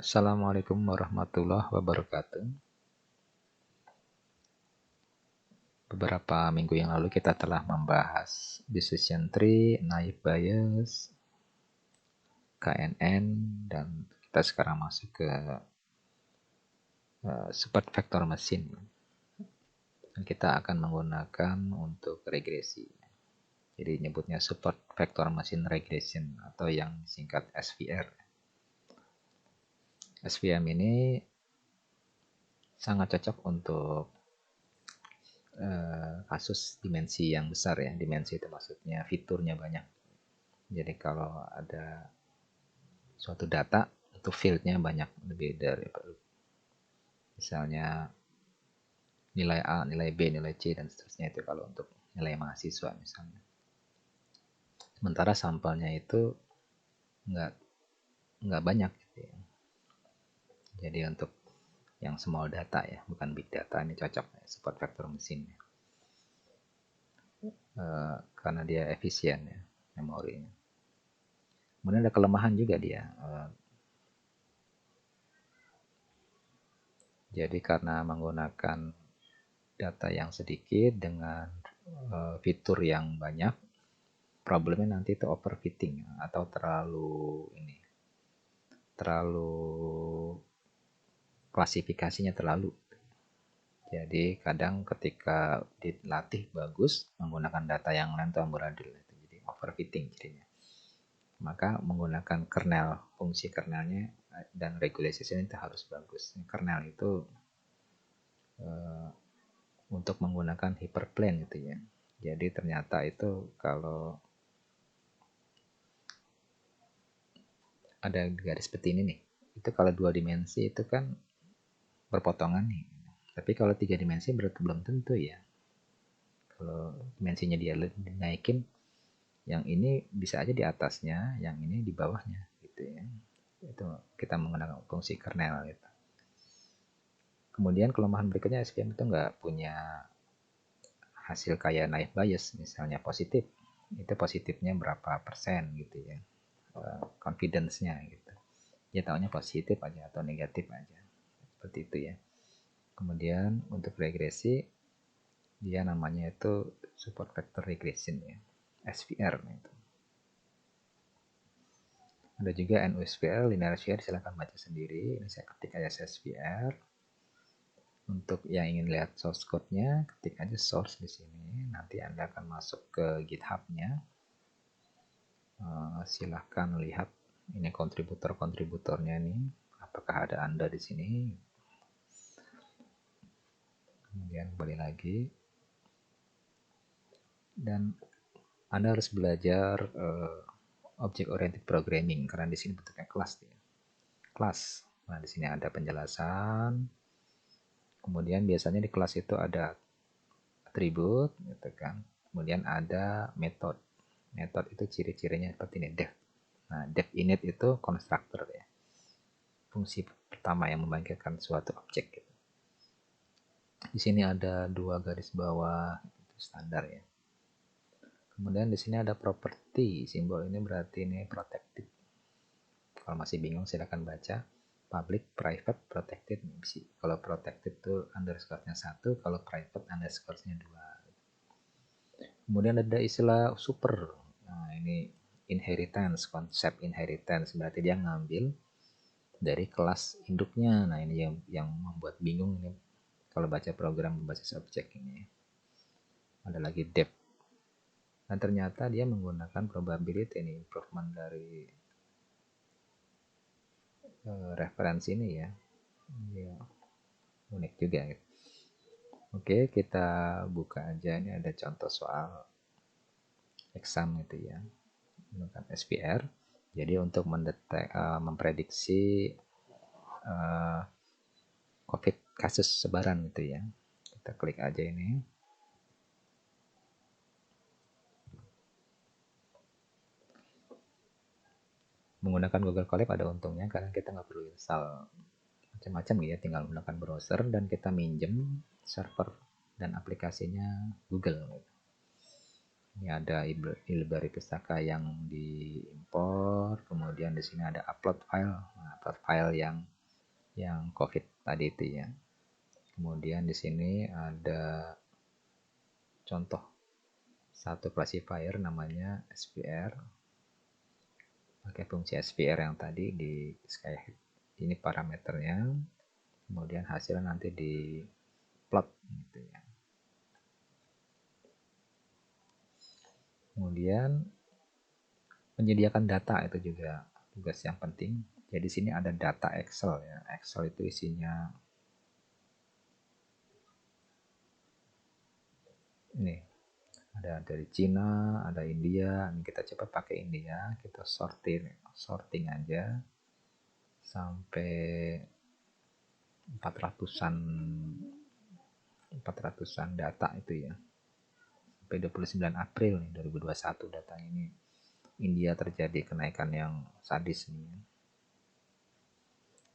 Assalamualaikum warahmatullahi wabarakatuh. Beberapa minggu yang lalu kita telah membahas decision tree, naive Bayes, KNN, dan kita sekarang masuk ke support vector machine. Dan kita akan menggunakan untuk regresi. Jadi nyebutnya support vector machine regression atau yang singkat SVR. SVM ini sangat cocok untuk kasus dimensi yang besar ya. Dimensi itu maksudnya fiturnya banyak. Jadi kalau ada suatu data itu fieldnya banyak, lebih dari misalnya nilai A, nilai B, nilai C dan seterusnya, itu kalau untuk nilai mahasiswa misalnya. Sementara sampelnya itu nggak banyak gitu ya. Jadi untuk yang small data ya, bukan big data, ini cocok ya, support vector machine ya. Karena dia efisien ya memorinya. Kemudian ada kelemahan juga dia. Jadi karena menggunakan data yang sedikit dengan fitur yang banyak, problemnya nanti itu overfitting atau terlalu klasifikasinya terlalu. Jadi kadang ketika dilatih bagus menggunakan data yang lain itu amburadul, jadi overfitting jadinya. Maka menggunakan kernel, fungsi kernelnya dan regulation itu harus bagus. Kernel itu untuk menggunakan hyperplane gitu ya. Jadi ternyata itu kalau ada garis seperti ini nih, itu kalau 2 dimensi itu kan berpotongan nih. Tapi kalau 3 dimensi berarti belum tentu ya. Kalau dimensinya dia dinaikin, yang ini bisa aja di atasnya, yang ini di bawahnya gitu ya. Itu kita menggunakan fungsi kernel gitu. Kemudian kelemahan berikutnya, SVM itu nggak punya hasil kayak naive Bayes, misalnya positif. Itu positifnya berapa persen gitu ya. Confidence-nya gitu. Dia taunya positif aja atau negatif aja. Seperti itu ya. Kemudian untuk regresi, dia namanya itu support vector regression ya, SVR itu. Ada juga NUSVR, linear SVR, silahkan baca sendiri. Ini saya ketik aja SVR. Untuk yang ingin lihat source code-nya, ketik aja source di sini. Nanti Anda akan masuk ke GitHub-nya. Silahkan lihat ini kontributor-kontributornya nih. Apakah ada Anda di sini? Kemudian kembali lagi. Dan Anda harus belajar object oriented programming karena di sini bentuknya kelas ya. Kelas. Nah, di sini ada penjelasan. Kemudian biasanya di kelas itu ada atribut gitu kan. Kemudian ada metode. Metode itu ciri-cirinya seperti ini, def. Nah, def init itu konstruktor ya. Fungsi pertama yang membangkitkan suatu objek gitu. Di sini ada 2 garis bawah, itu standar ya. Kemudian di sini ada property, simbol ini berarti ini protected. Kalau masih bingung silahkan baca public, private, protected. Kalau protected itu underscore-nya 1, kalau private underscore-nya 2. Kemudian ada istilah super. Nah, ini inheritance, konsep inheritance berarti dia ngambil dari kelas induknya. Nah, ini yang membuat bingung ini kalau baca program berbasis objek ini. Ada lagi depth. Dan ternyata dia menggunakan probability ini, improvement dari referensi ini ya. Ya, unik juga gitu. Oke, kita buka aja, ini ada contoh soal exam gitu ya, menggunakan SVR. Jadi untuk memprediksi COVID kasus sebaran gitu ya, kita klik aja ini. Menggunakan Google Colab ada untungnya karena kita nggak perlu install macam-macam ya, tinggal menggunakan browser dan kita minjem server dan aplikasinya Google gitu. Ini ada library pustaka yang diimpor, kemudian di sini ada upload file. Nah, upload file yang yang COVID tadi itu ya. Kemudian di sini ada contoh satu classifier namanya SVR. Pakai fungsi SVR yang tadi di Skyhead. Ini parameternya. Kemudian hasilnya nanti di plot gitu ya. Kemudian menyediakan data itu juga tugas yang penting. Jadi sini ada data Excel ya. Excel itu isinya ini. Ada dari Cina, ada India. Ini kita coba pakai India, kita sorting aja sampai 400-an data itu ya. Sampai 29 April nih 2021 data ini. India terjadi kenaikan yang sadis nih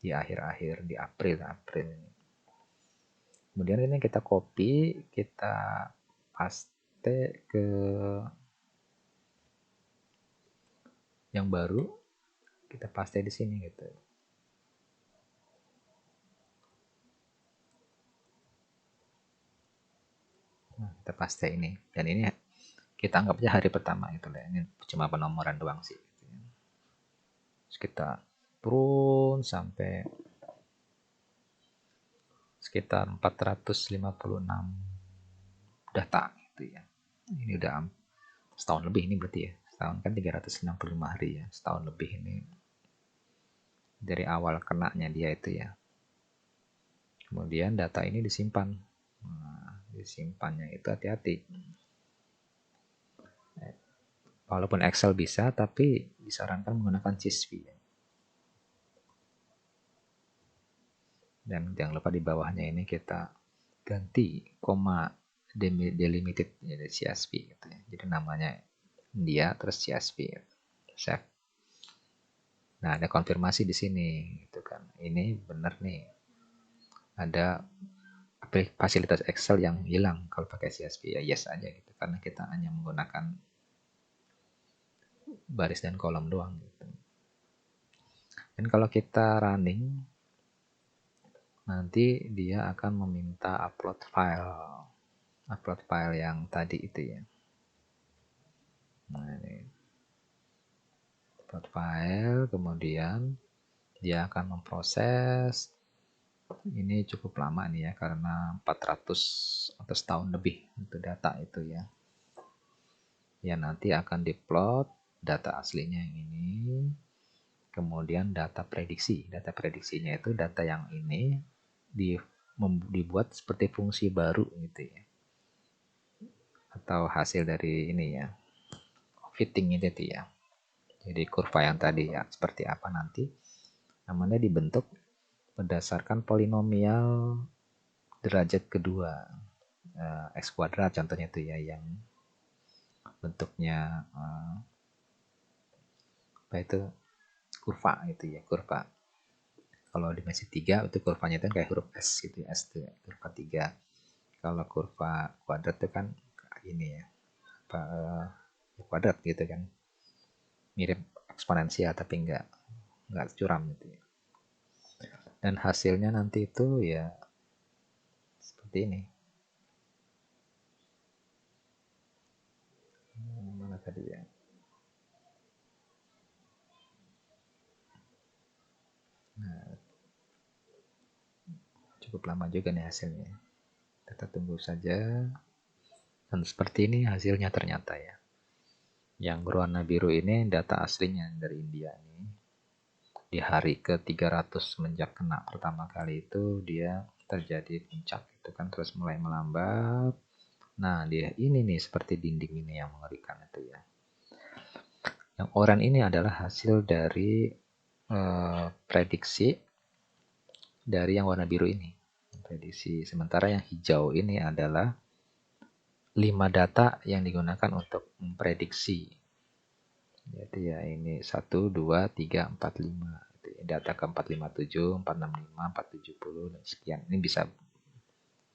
di akhir-akhir di April ini. Kemudian ini kita copy, kita paste ke yang baru, kita paste di sini gitu. Nah, kita paste ini, dan ini kita anggapnya hari pertama gitu lah. Ini cuma penomoran doang sih. Terus kita turun sampai sekitar 456 data gitu ya. Ini udah setahun lebih ini berarti ya. Setahun kan 365 hari ya. Setahun lebih ini dari awal kenanya dia itu ya. Kemudian data ini disimpan. Nah, disimpannya itu hati-hati. Walaupun Excel bisa, tapi disarankan menggunakan CSV. Dan jangan lupa di bawahnya ini kita ganti koma delimited jadi CSV gitu ya. Jadi namanya dia terus CSV. Save. Nah, ada konfirmasi di sini gitu kan. Ini benar nih. Ada fasilitas Excel yang hilang kalau pakai CSV ya yes aja gitu karena kita hanya menggunakan baris dan kolom doang gitu. Dan kalau kita running nanti dia akan meminta upload file yang tadi itu ya. Nah, ini upload file, kemudian dia akan memproses. Ini cukup lama nih ya karena 400 atau setahun lebih untuk data itu ya. Ya nanti akan diplot data aslinya yang ini. Kemudian data prediksi. Data prediksinya itu data yang ini dibuat seperti fungsi baru gitu ya. Atau hasil dari ini ya. Fitting itu ya. Jadi kurva yang tadi ya seperti apa nanti. Namanya dibentuk berdasarkan polinomial derajat kedua. X kuadrat contohnya itu ya yang bentuknya apa itu kurva itu ya kurva. Kalau dimensi 3 itu kurvanya itu kayak huruf S gitu ya, S itu kurva 3. Kalau kurva kuadrat itu kan ini ya apa kuadrat gitu kan. Mirip eksponensial tapi enggak curam gitu ya. Dan hasilnya nanti itu ya seperti ini. Mana tadi ya? Nah, cukup lama juga nih hasilnya. Kita tunggu saja. Dan seperti ini hasilnya ternyata ya. Yang berwarna biru ini data aslinya dari India nih. Di hari ke-300 semenjak kena pertama kali itu dia terjadi puncak itu kan terus mulai melambat. Nah, dia ini nih seperti dinding ini yang mengerikan itu ya. Yang oranye ini adalah hasil dari prediksi dari yang warna biru ini. Prediksi. Sementara yang hijau ini adalah 5 data yang digunakan untuk memprediksi. Jadi ya ini 1, 2, 3, 4, 5. Data ke 457, 465, 470 dan sekian. Ini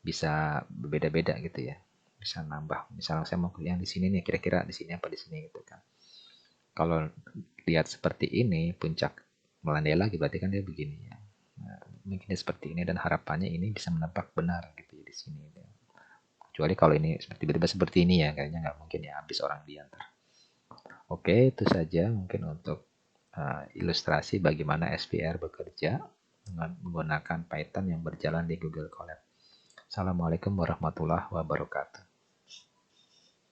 bisa berbeda-beda gitu ya. Bisa nambah. Misalnya saya mau yang di sini nih, kira-kira di sini apa di sini gitu kan. Kalau lihat seperti ini, puncak melandai lagi berarti kan dia begini ya. Mungkin seperti ini dan harapannya ini bisa menebak benar gitu ya di sini. Kecuali kalau ini tiba-tiba seperti ini ya, kayaknya nggak mungkin ya, habis orang dia ntar. Oke, itu saja mungkin untuk ilustrasi bagaimana SPR bekerja dengan menggunakan Python yang berjalan di Google Colab. Assalamualaikum warahmatullahi wabarakatuh.